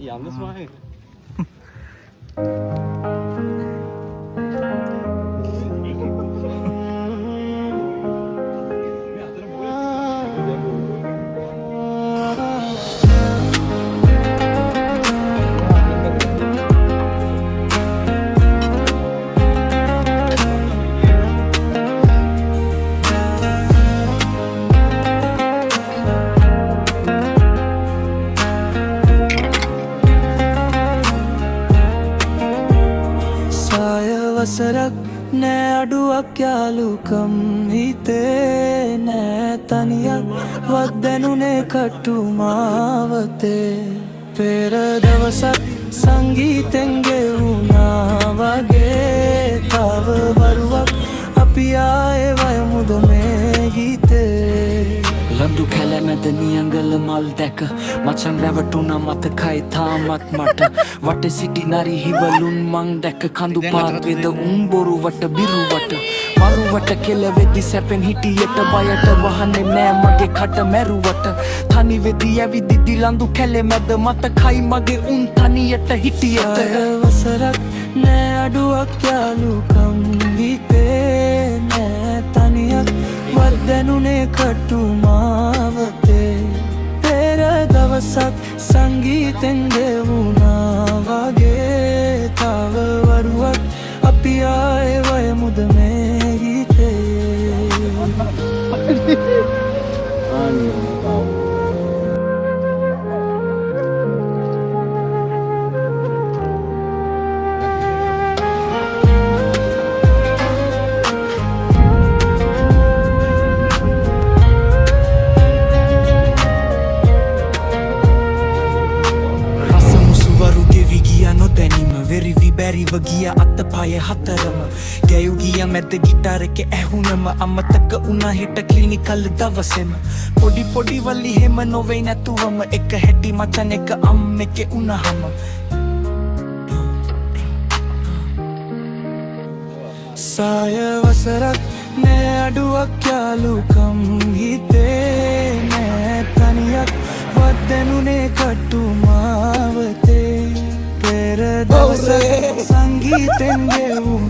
යන්න ස්වාමී වසරක් නෑ අඩුවක් යාලුකම් හිතේ නෑ තනියක් වත් දැනුනේ කටු මාවතේ පෙර දවසක් සංගීතෙන් ගෙවුනා වගේ තව වරුවක් අපි ආයේ වයමුද මේ ගීතේ ලඳු කැලමැද නියඟල මල් දැක මචන් රැවටුනා මතකයි තාමත් මට වට සිටි නරි හිවලුන් මං දැක කඳු පාත්වෙද උම්බොරුවට බිරුවට මරුවට කෙලවෙදි සැපෙන් හිටියට බයට වහන්නේ නෑ මගේ කට මැරුවට තනි වෙදි ඇවිදිදි ලඳු කැලමැද මතකයි මගේ උන් තනියට හිටියට වසරක් නෑ අඩුවක් යාලුකම් හිතේ නෑ තනියක් වත් දැනුනේ කටු මාවතේ පෙර දවසක් සංගීතෙන් ගෙවුනා වගේ තව වරුවක් අපි ආයේ වයමුද මේ ගීතේ වෙරිවි බැරිව ගිය අත්ත පය හතරම ගැයු ගිය මැද ගිටාර එක ඇහුනම අමතක වුණා හෙට ක්ලිනිකල් දවසෙම පොඩි පොඩි වලි හැම නොවේ නැතුවම එක හැටි මචන් එක අම්මෙක් වුණාම සාය වසරක් නෑ අඩුවක් යාලුකම් හිතේ නෑ තනියක් වත් දැනුනේ කටු මාවතේ පෙර දවසක් සංගීතෙන් ගෙවුනා